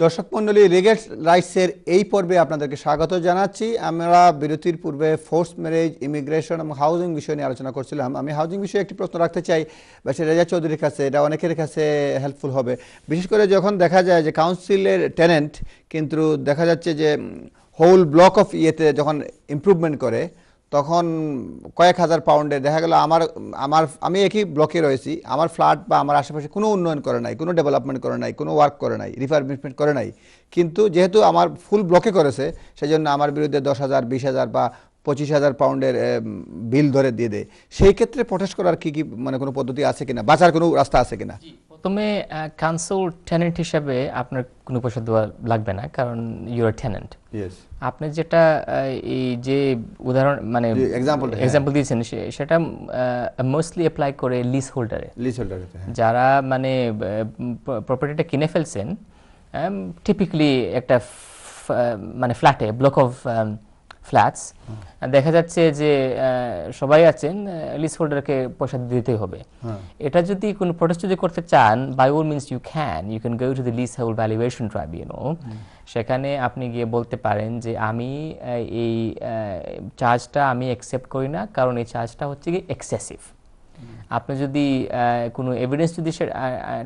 দর্শক মণ্ডলী, লিগ্যাল রাইটসের এই পর্বে আপনাদেরকে স্বাগত জানাচ্ছি। আমরা বিরতির পূর্বে ফোর্স ম্যারেজ, ইমিগ্রেশন এবং হাউজিং বিষয় নিয়ে আলোচনা করছিলাম। আমি হাউজিং বিষয়ে একটি প্রশ্ন রাখতে চাই বাসির রেজা চৌধুরীর কাছে, এটা অনেকের কাছে হেল্পফুল হবে। বিশেষ করে যখন দেখা যায় যে কাউন্সিলের টেনেন্ট কিন্তু দেখা যাচ্ছে যে হোল ব্লক অফ ইয়েতে যখন ইমপ্রুভমেন্ট করে তখন কয়েক হাজার পাউন্ডে দেখা গেল আমি একই ব্লকে রয়েছি, আমার ফ্ল্যাট বা আমার আশেপাশে কোনো উন্নয়ন করে নাই, কোনো ডেভেলপমেন্ট করে নাই, কোনো ওয়ার্ক করে নাই, রিফারবিশমেন্ট করে নাই, কিন্তু যেহেতু আমার ফুল ব্লকে করেছে সেই জন্য আমার বিরুদ্ধে 10,000, 20,000 বা 25,000 পাউন্ডের বিল ধরে দিয়ে দেয়। সেই ক্ষেত্রে প্রটেস্ট করার কি মানে কোনো পদ্ধতি আছে কিনা, বাঁচার কোনো রাস্তা আছে কিনা? প্রথমে কাউন্সিল টেনেন্ট হিসেবে আপনার কোনো পয়সা দেওয়া লাগবে না, কারণ ইউর টেনেন্ট। আপনি যেটা এই যে উদাহরণ মানে এক্সাম্পল দিয়েছেন সেটা মোস্টলি অ্যাপ্লাই করে লিজ হোল্ডারে। যারা মানে প্রপার্টিটা কিনে ফেলছেন, টিপিক্যালি একটা মানে ফ্ল্যাটে ব্লক অফ ফ্ল্যাটস, দেখা যাচ্ছে যে সবাই আছেন, লিজ হোল্ডারকে পয়সা দিতেই হবে। এটা যদি কোনো প্রোটেস্ট যদি করতে চান, by all means you can go to the leasehold valuation tribunal. সেখানে আপনি গিয়ে বলতে পারেন যে আমি এই চার্জটা আমি অ্যাকসেপ্ট করি না, কারণ এই চার্জটা হচ্ছে কি এক্সেসিভ। আপনি যদি কোনো এভিডেন্স যদি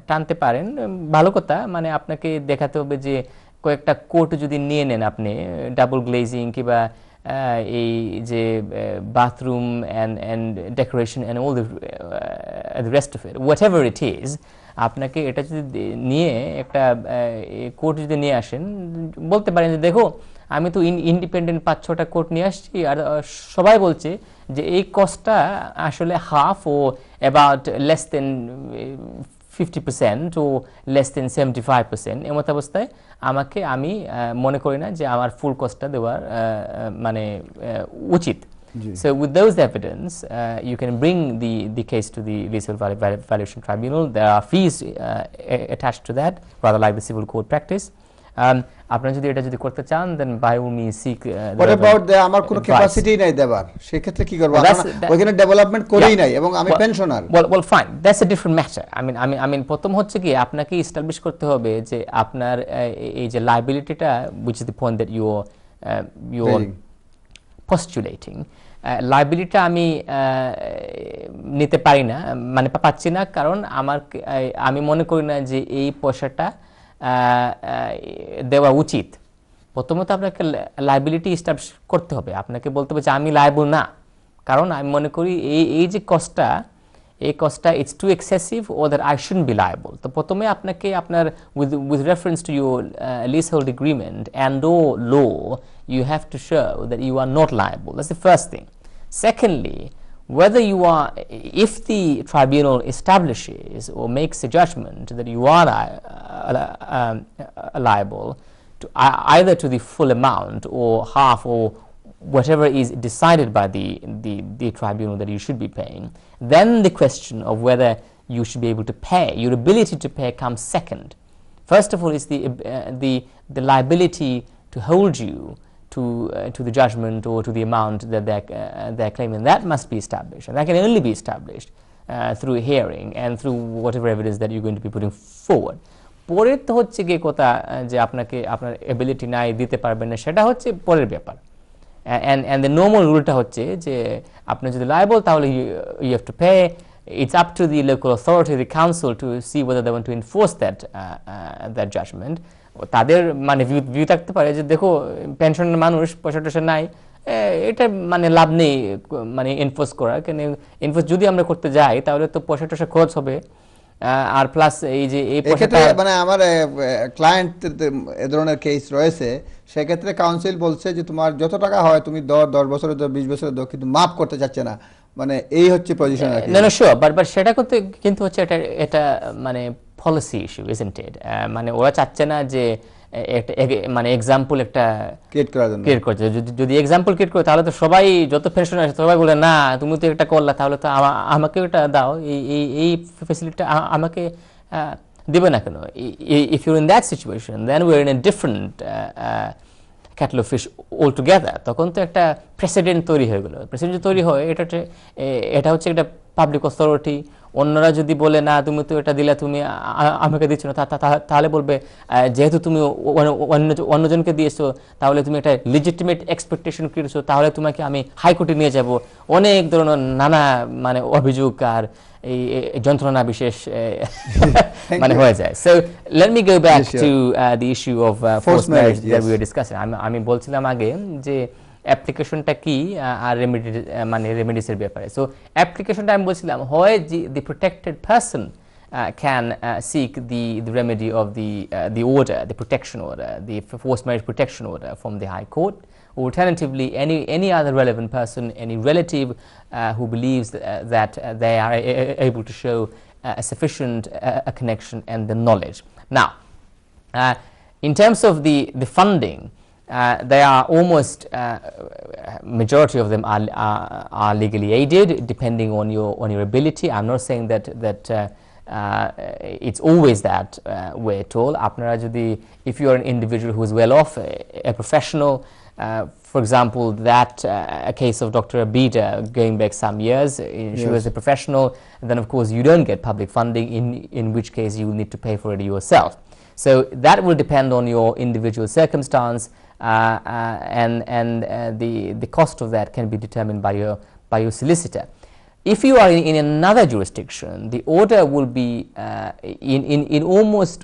টানতে পারেন, ভালো কথা, মানে আপনাকে দেখাতে হবে যে কয়েকটা কোট যদি নিয়ে নেন আপনি, ডাবল গ্লেজিং কিংবা এই যে bathroom and decoration and all the rest of it, what ever it is, আপনাকে এটা যদি নিয়ে একটা কোট যদি নিয়ে আসেন, বলতে পারেন যে দেখো আমি তো ইন্ডিপেন্ডেন্ট 5-6টা কোট নিয়ে আসছি, আর সবাই বলছে যে এই কস্টটা আসলে হাফ ও অ্যাবাউট লেস দেন 50% ও লেস দেন 75%। এমত অবস্থায় আমি মনে করি না যে আমার ফুল কস্টটা দেওয়ার মানে উচিত। So with those evidence, you can bring the case to the leasehold valuation tribunal. There are fees attached to that, rather like the civil court practice. আপনারা যদি এটা যদি করতে চান, then by all means seek what about আমার কোনো capacity নাই দেবার, সেই ক্ষেত্রে কি করব? ওখানে ডেভেলপমেন্ট করেই নাই এবং আমি pensioner. well fine, that's a different matter. I mean প্রথম হচ্ছে কি আপনাকে এস্টাবলিশ করতে হবে যে আপনার এই যে লায়াবিলিটিটা, which is the point that you're postulating, লায়াবিলিটিটা আমি নিতে পারি না, মানে পাচ্ছি না, কারণ আমি মনে করি না যে এই পয়সাটা দেওয়া উচিত। প্রথমত আপনাকে লায়াবিলিটি এস্টাবলিশ করতে হবে, আপনাকে বলতে হবে যে আমি লায়াবল না, কারণ আমি মনে করি এই যে কস্টটা ইটস টু এক্সেসিভ ও that I shouldn't be liable. তো প্রথমে আপনাকে আপনার with reference to your leasehold agreement and ও law, you have to show that you are not liable. That's the first thing. Secondly, whether you are, if the tribunal establishes or makes a judgment that you are liable to either to the full amount or half or whatever is decided by the tribunal that you should be paying, then the question of whether you should be able to pay, your ability to pay, comes second. First of all is the liability to hold you to the judgment or to the amount that they're claiming. That must be established, and that can only be established through a hearing and through whatever evidence that you're going to be putting forward. পরের তো হচ্ছে গিয়ে কথা যে আপনাকে আপনার ability নাই, দিতে পারবেন না, সেটা হচ্ছে পরের ব্যাপার। and the normal রুলটা হচ্ছে যে আপনি যদি লায়াবল তাহলে you have to pay. It's up to the local authority, the council, to see whether they want to enforce that judgment. তাদের মানে ভিউ থাকতে পারে যে দেখো পেনশনের মানুষ পয়সা টয়সা নাই, এটা মানে লাভ নেই মানে এনফোর্স করা, কেন এনফোর্স যদি আমরা করতে যাই তাহলে তো পয়সা টয়সা খরচ হবে, আর প্লাস এই যে এই পয়সাটা মানে আমার ক্লায়েন্ট এ ধরনের কেস রয়েছে, সেক্ষেত্রে কাউন্সিল বলছে যে তোমার যত টাকা হয় তুমি 10 বছরের 20 বছরের দাও, কিন্তু মাফ করতে চাচ্ছে না, মানে এই হচ্ছে পজিশন। না শিওর, বাট সেটা করতে কিন্তু হচ্ছে এটা মানে পলিসি ইস্যু, ইজন্ট ইট? মানে ওরা চাচ্ছে না যে মানে এক্সাম্পল একটা ক্রিয়েট করছে। যদি এক্সাম্পল ক্রিয়েট করে তাহলে তো সবাই, যত পেনশন আছে সবাই বলে না তুমি তো একটা করলা, তাহলে তো আমাকে ওটা দাও, এই ফ্যাসিলিটিটা আমাকে দেবে না কেন? If you're in that situation, then we are in a different kettle of fish altogether. তখন তো একটা প্রেসিডেন্ট তৈরি হয়ে গেল। প্রেসিডেন্ট তৈরি হয় এটা হচ্ছে একটা পাবলিক অথরিটি অন্যরা যদি বলে না তুমি তো এটা দিলে, তুমি আমাকে দিচ্ছ না, তাহলে বলবে যেহেতু তুমি অন্যজনকে দিয়েছো তাহলে তুমি একটা লিজিটিমেট এক্সপেকটেশন করেছো, তাহলে তোমাকে আমি হাইকোর্টে নিয়ে যাব, অনেক ধরনের নানা মানে অভিযোগ আর এই যন্ত্রণা বিশেষ মানে হয়ে যায়। So let me go back to the issue of forced marriage that we were discussing. আমি বলছিলাম আগে যে অ্যাপ্লিকেশনটা কি আর মানে রেমেডিসের ব্যাপারে। সো অ্যাপ্লিকেশনটা আমি বলছিলাম হয় the protected person can seek the remedy of the order, the protection order, the forced marriage protection order from the High Court. Alternatively, any other relevant person, any relative who believes that they are able to show a sufficient a connection and the knowledge. Now, in terms of the funding, they are almost majority of them are legally aided, depending on your ability. I'm not saying that it's always that way at all. আপনারা যদি, if you are an individual who is well off, a professional, for example, that a case of Dr. Abida going back some years, she was a professional, then of course you don't get public funding, in which case you will need to pay for it yourself. So that will depend on your individual circumstance, and the cost of that can be determined by your solicitor. If you are in another jurisdiction, the order will be in almost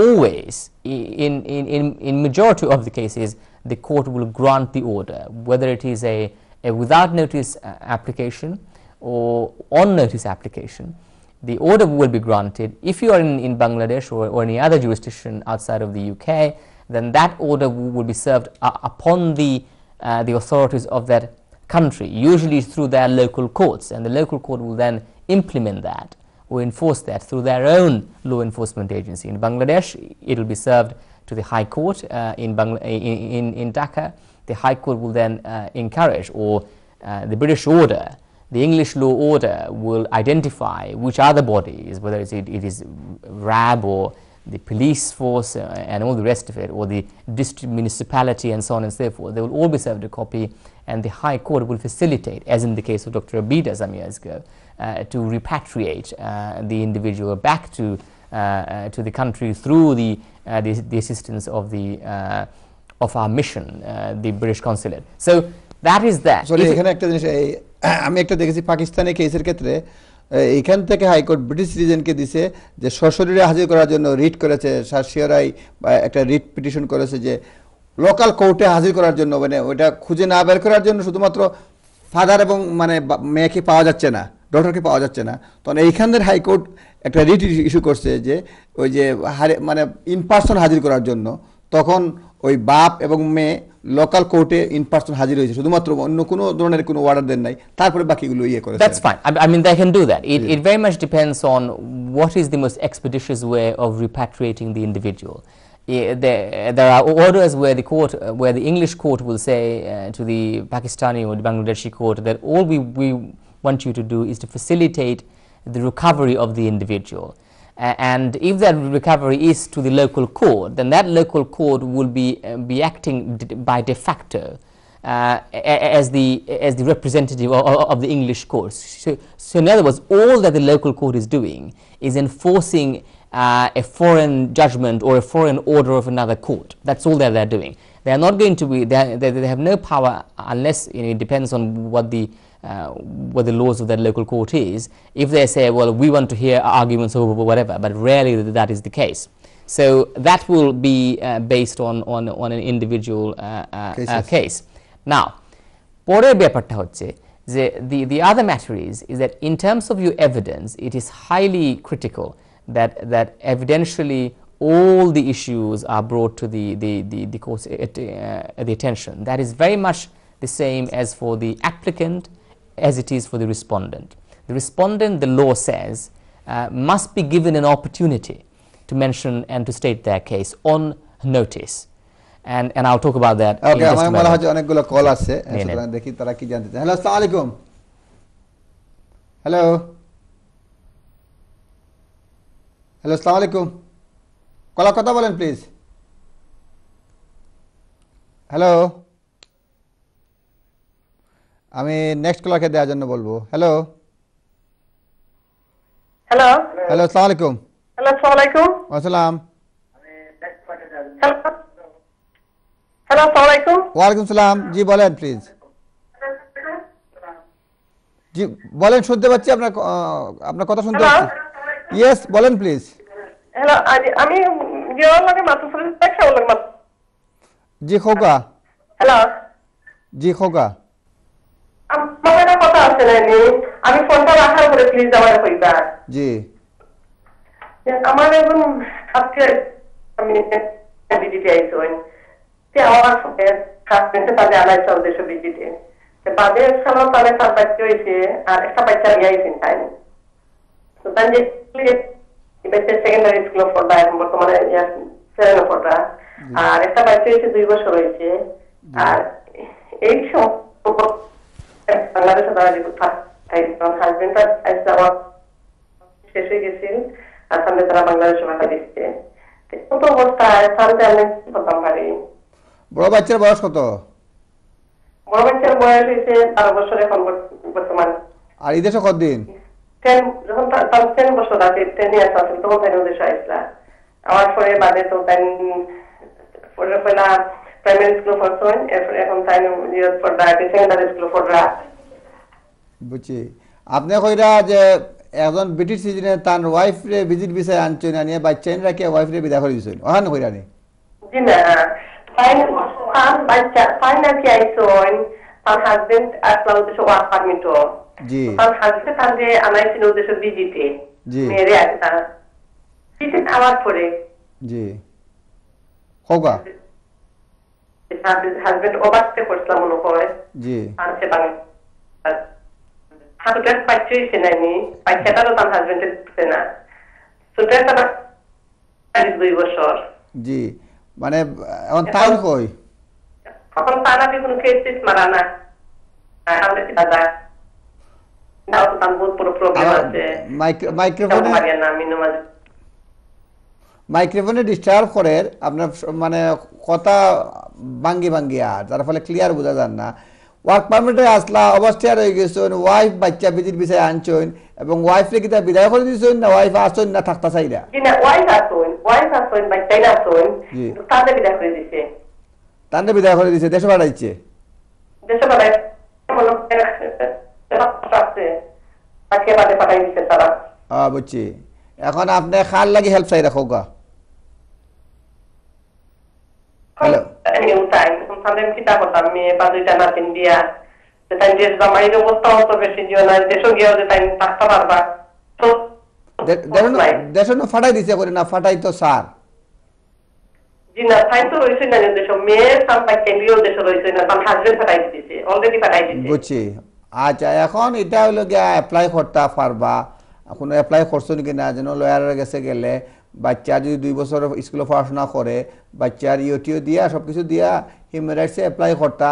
always, in majority of the cases, the court will grant the order, whether it is a without notice application or on notice application. The order will be granted. If you are in Bangladesh or any other jurisdiction outside of the UK, then that order will be served upon the authorities of that country, usually through their local courts, and the local court will then implement that or enforce that through their own law enforcement agency. In Bangladesh, it will be served to the High Court in Dhaka. The High Court will then encourage, or the British order, the English law order will identify which other bodies, whether it is RAB or the police force and all the rest of it, or the district municipality and so on and so forth. They will all be served a copy, and the High Court will facilitate, as in the case of Dr. Abida some years ago, to repatriate the individual back to the country through the assistance of our mission, the British consulate. So that is that. So এখানে একটা জিনিস আমি একটা দেখেছি পাকিস্তানের কেসের ক্ষেত্রে, এইখান থেকে হাইকোর্ট ব্রিটিশ সিটিজেনকে দিছে যে সশরীরে হাজির করার জন্য রিট করেছে, শাসিয়ারাই একটা রিট পিটিশন করেছে যে লোকাল কোর্টে হাজির করার জন্য, মানে ওইটা খুঁজে না বের করার জন্য শুধুমাত্র ফাদার এবং মানে মেয়েকে পাওয়া যাচ্ছে না, ডক্টরকে পাওয়া যাচ্ছে না। তখন এইখানের হাইকোর্ট একটা রিট ইস্যু করছে যে ওই যে মানে ইন পার্সন হাজির করার জন্য, তখন ওই বাপ এবং মেয়ে লোকাল কোর্টে ইন পার্সন হাজির হয়েছে, শুধুমাত্র অন্য কোনো ধরনের কোনো অর্ডার দেন নাই, তারপরে বাকিগুলো ইয়ে করে। That's fine. I mean they can do that. It very much depends on what is the most expeditious way of repatriating the individual. There are orders where the English court will say to the Pakistani or the Bangladeshi court that all we want you to do is to facilitate the recovery of the individual. And if that recovery is to the local court, then that local court will be acting by de facto as the representative of the English courts. So in other words, all that the local court is doing is enforcing a foreign judgment or a foreign order of another court. That's all that they're doing. They are not going to be, they have no power unless, you know, it depends on what the laws of that local court is. If they say, well, we want to hear arguments over whatever, but rarely that is the case. So that will be based on an individual case. Now, পরের ব্যাপারটা হচ্ছে যে the other matter is that in terms of your evidence, it is highly critical that evidentially all the issues are brought to the court's the attention. That is very much the same as for the applicant as it is for the respondent. The respondent, the law says, must be given an opportunity to mention and to state their case on notice. And I'll talk about that. Okay, আমার মনে হয় অনেকগুলো call আছে, সুতরাং দেখি তারা কি জানতে চায়। হ্যালো, আসসালামু আলাইকুম। হ্যালো, আসসালামু আলাইকুম। কলা কথা বলেন প্লিজ। হ্যালো, আমি নেক্সট কলারকে দেওয়ার জন্য বলবো। হ্যালো, হ্যালো হ্যালো, আসসালামু আলাইকুম। হ্যালো, আসসালামু আলাইকুম। আসসালাম। হ্যালো, আসসালামু আলাইকুম। ওয়ালাইকুম সালাম। জি বলেন প্লিজ। জি বলেন, শুনতে পাচ্ছি, আপনার কথা শুনতে হ্যালো পাচ্ছি। ইয়েস, বলেন প্লিজ। হ্যালো, আমি জিওর লাগে মাত্র দেখা লাগে মাত্র। জি খোকা। হ্যালো, জি খোকা। আমার একটা কথা আছে নানি, আমি ফোনটা রাখার পরে প্লিজ আমার কইবা। জি আমার এখন আজকে আমি ভিজিটে আইসই, আমার সঙ্গে হাজবেন্ডে তাদের আলাই চল দেশে ভিজিটে বাদে সালাম তাদের তার বাচ্চা হয়েছে আর একটা বাচ্চা বিয়ে আইসেন তাই তো তাই যে সেকেন্ডারি স্কুলে পড়া এখন বর্তমানে সেভেনে পড়া আর একটা বাচ্চা হয়েছে 2 বছর হয়েছে আর এই সময় বাংলাদেশে তারা যে হাজবেন্ড আমার শেষ হয়ে গেছিল আর সামনে তারা বাংলাদেশে ভাষা দিচ্ছে কত অবস্থায় সামনে আমি করতাম পারি। বড় বাচ্চার বয়স কত? বড় বাচ্চার বয়স হয়েছে 12 বছর এখন বর্তমান। আর এই দেশে কতদিন? 10 যখন তার 10 বছর আছে 10 ইয়ার্স আছে তখন তাই দেশে আসলা আমার পরে বাদে তো তাই পরে পয়লা প্রাইমারি স্কুল পড়ছেন এরপরে এখন তাই ইউজ পড়া সেকেন্ডারি স্কুল পড়া। বুঝছি। আপনি কইরা যে একজন ব্রিটিশ সিটিজেন তার ওয়াইফ রে ভিজিট ভিসায় আনছেন আনিয়ে বাচ্চা রাখে ওয়াইফ রে বিদা করে দিছেন ওহান কইরা নি? জি না তার বাচ্চা ফাইনালি আইসন তার হাজবেন্ড আসলা উদ্দেশ্য ওয়ার্ক পারমিট জি তার হাজবেন্ড তাকে আনাইছিল উদ্দেশ্য ভিজিটে জি মেরে আসা ভিজিট আওয়ার পরে জি হোগা হাজবেন্ড ওভারস্টে করছিলাম মনে করে জি আনছে বাংলা হাতুটার বাচ্চা হয়েছে নাইনি বাচ্চাটারও তার হাজবেন্ডের দিচ্ছে না ছোটের তার 2 বছর জি মানে এখন টাইম কই এখন তারা কোনো কেসিস মারা না আমাদের কি দাদা নাও তো তার বহুত বড় প্রবলেম আছে মাইক্রোফোনে ডিস্টার্ব করে আপনার মানে কথা ভাঙ্গি ভাঙ্গি আর যার ফলে ক্লিয়ার বোঝা যান না। ওয়ার্ক পারমিটে আসলা অবস্থায় রয়ে গেছেন ওয়াইফ বাচ্চা বিজির বিষয়ে আনছেন এবং ওয়াইফ রে কিতা বিদায় করে দিয়েছেন না ওয়াইফ আসছেন না থাকতা চাইরা? ওয়াইফ বাচ্চাই আসছেন তাদের বিদায় করে দিছে তাদের বিদায় করে দিছে দেশে পাঠাইছে দেশে পাঠাই তাকে বাদে পাঠাই দিছে তারা। বুঝছি। এখন আপনি খাল লাগি হেল্প চাই রাখো গা হ্যালো চিন্তা করতাম মেয়ে বা 2টা নাতিন দিয়া তাই দেশ জামাইয়ের অবস্থা অত বেশি দিও না দেশও গিয়েও যে তাই থাকতে পারবা দেশ ফাটাই দিছে করে না ফাটাই তো সার জি না তাই তো রয়েছে না দেশ মেয়ে সাম্পাই কেন্দ্রীয় দেশ রয়েছে না তার হাজবেন্ড ফাটাই দিছে অলরেডি ফাটাই দিছে। বুঝছি। আচ্ছা এখন এটা হলো গিয়া অ্যাপ্লাই করতে পারবা কোনো অ্যাপ্লাই করছো নাকি না যেন লয়ারের কাছে গেলে বাচ্চা যদি 2 বছর স্কুলে পড়াশোনা করে বাচ্চার ইউটিও দিয়া সব কিছু দিয়া হিউম্যান রাইটসে অ্যাপ্লাই করতা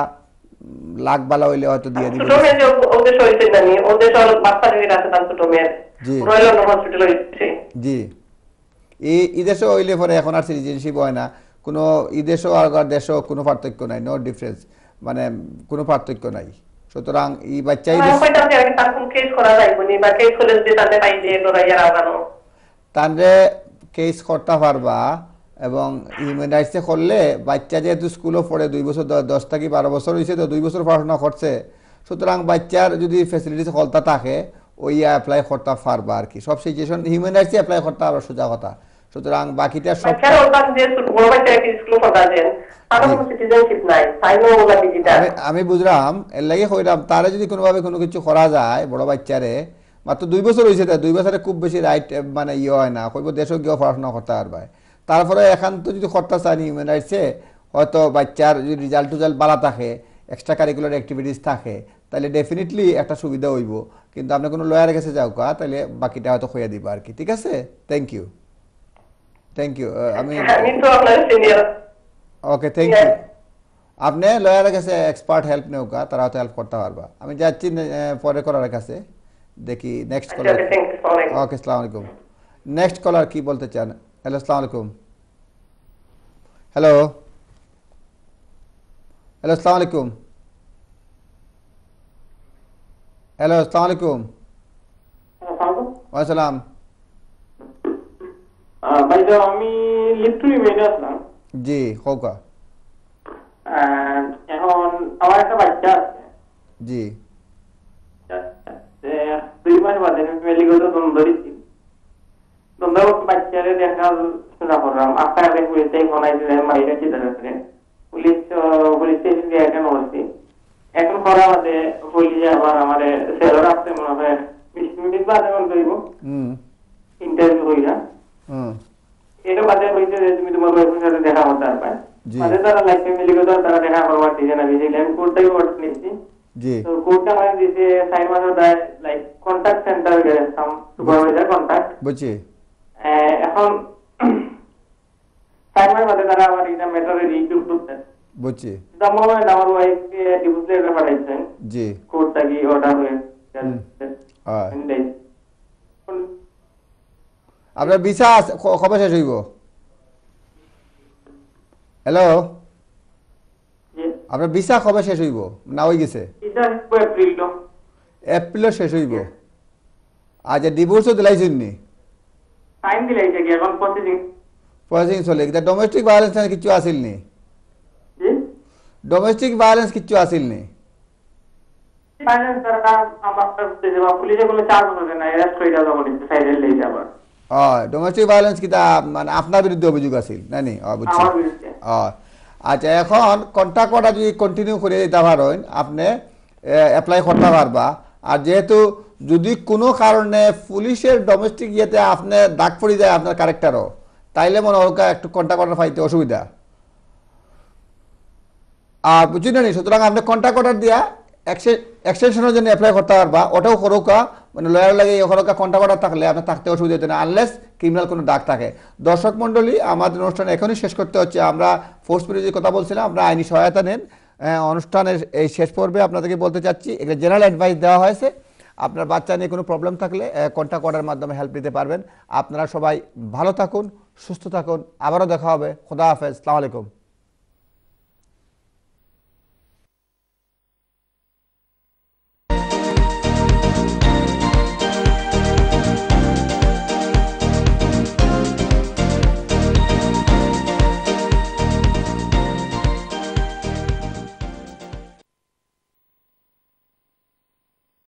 লাখ বালা হইলে হয়তো দিয়ে দিবে। ছোট মেয়ে যে ওদের হইছে জানি ওদের সব বাচ্চা যদি আছে তার ছোট মেয়ে রয়্যাল হসপিটাল হইছে জি এই দেশে হইলে পরে এখন আর সিটিজেনশিপ হয় না কোনো এই দেশও আর দেশও কোনো পার্থক্য নাই নো ডিফারেন্স মানে কোনো পার্থক্য নাই। সুতরাং এই বাচ্চাই তাহলে কেস করতে পারবা এবং হিউম্যান রাইটসে করলে বাচ্চা যেহেতু স্কুলও পড়ে 2 বছর 10 থেকে 12 বছর হয়েছে তো 2 বছর পড়াশোনা করছে সুতরাং বাচ্চার যদি ফ্যাসিলিটিস কলতা থাকে ওই অ্যাপ্লাই করতে পারবা আর কি সব সিচুয়েশন হিউম্যান রাইটসে অ্যাপ্লাই করতে আবার সোজা কথা। সুতরাং বাকিটা সব আমি বুঝলাম এর লাগে কইলাম তারে যদি কোনোভাবে কোনো কিছু করা যায় বড় বাচ্চারে মাত্র 2 বছর হয়েছে তাই 2 বছরে খুব বেশি রাইট মানে হয় না কইব দেশও গিয়ে পড়াশোনা করতে পারবে তারপরে একান্ত যদি করতে চান হিউম্যান রাইটসে হয়তো বাচ্চার যদি রেজাল্ট ভালো থাকে এক্সট্রা কারিকুলার অ্যাক্টিভিটিস থাকে তাহলে ডেফিনেটলি একটা সুবিধা হইব কিন্তু আপনি কোনো লয়ারের কাছে যাও কা তাহলে বাকিটা হয়তো হইয়া দিবা আর কি। ঠিক আছে, থ্যাংক ইউ আমি ওকে থ্যাংক ইউ। আপনি লয়ারের কাছে এক্সপার্ট হেল্প নেও কা তারা হয়তো হেল্প করতে পারবা। আমি যাচ্ছি পরে করার কাছে দেখি নেক্সট কলার। ওকে আসসালামু আলাইকুম। নেক্সট কলার কি বলতে চান? হ্যালো আসসালামু আলাইকুম। হ্যালো হ্যালো আসসালামু আলাইকুম। হ্যালো আসসালামু আলাইকুম। ওয়ালাইকুম আসসালাম। ভাইজান আমি লিট্টুরি মেনে আসলাম। জি হোকা। এখন আমার একটা বাচ্চা আছে। জি 2 মাস বাদে ফ্যামিলিগত দ্বন্দ্ব দিচ্ছি। দ্বন্দ্ব বাচ্চারে দেখাশোনা করলাম। আপনার পুলিশে ফোনাই দিলেন মাইরা চিন্তা করে পুলিশ স্টেশন দিয়ে একটা করছি। এখন করা বাদে পুলিশে আবার আমার সেলর আসতে মনে হয় 20 মিনিট বাদে মনে করব ইন্টারভিউ হইলা। এটা বাদে হইতে যে তুমি তোমার বয়ফ্রেন্ডের সাথে দেখা করতে পারবে। বাদে তারা লাইফ ফ্যামিলিগত তারা দেখা করবার দিছে না, বুঝলেন? কোর্টটাই ওয়ার্ড নিচ্ছি। জি তো কোর্টটা মানে দিছে 4 মাসের লাইক কন্টাক্ট সেন্টার গেলাম, সুপারভাইজার কন্টাক্ট বুঝছি। এখন 4 মাস বাদে তারা আমার এটা ম্যাটারে রিভিউ করতে বুঝছি। যেমন আমার ওয়াইফকে ডিভোর্স লেটার পাঠাইছেন। জি কোর্ট থেকে অর্ডার হয়ে আপনার ভিসা কবে শেষ হইব? হ্যালো, আপনার ভিসা কবে শেষ হইব না হয়ে গেছে? এপ্রিল শেষ হইব। আচ্ছা, ডিভোর্সও দিলাইছেন নি? টাইম দিলাইছে কি এখন প্রসেসিং চলে কি? ডোমেস্টিক ভায়োলেন্স কিছু আসিল নি? ডোমেস্টিক ভায়োলেন্স কিছু আসিল নি? ডোমেস্টিক ভায়োলেন্স কিটা মানে আপনার বিরুদ্ধে অভিযোগ আছিল না নি? বুঝছি। আচ্ছা, এখন কন্ট্রাক্ট অর্ডার যদি কন্টিনিউ করে দিতে পারেন আপনি অ্যাপ্লাই করতে পারবা। আর যেহেতু যদি কোনো কারণে পুলিশের ডোমেস্টিক ইয়েতে আপনি দাগ পড়ে যায় আপনার ক্যারেক্টারও, তাইলে মনে হয় একটু কন্ট্রাক্ট অর্ডার পাইতে অসুবিধা। আর বুঝি না নি? সুতরাং আপনি কন্ট্রাক্ট অর্ডার দিয়া এক্সটেনশনের জন্য অ্যাপ্লাই করতে পারবা। ওটাও করোকা, মানে লয়ার লাগে করোকা কন্ট্রাক্ট অর্ডার থাকলে আপনার থাকতে অসুবিধা হতো না, আনলেস ক্রিমিনাল কোনো দাগ থাকে। দর্শক মণ্ডলী, আমাদের অনুষ্ঠান এখনই শেষ করতে হচ্ছে। আমরা ফোর্স ম্যারেজের কথা বলছিলাম, আপনারা আইনি সহায়তা নেন। অনুষ্ঠানের এই শেষ পর্বে আপনাদেরকে বলতে চাচ্ছি, একটা জেনারেল অ্যাডভাইস দেওয়া হয়েছে। আপনার বাচ্চা নিয়ে কোনো প্রবলেম থাকলে কন্ট্রাক্ট অর্ডারের মাধ্যমে হেল্প নিতে পারবেন। আপনারা সবাই ভালো থাকুন, সুস্থ থাকুন। আবারও দেখা হবে। খোদা হাফেজ। আসসালামু আলাইকুম।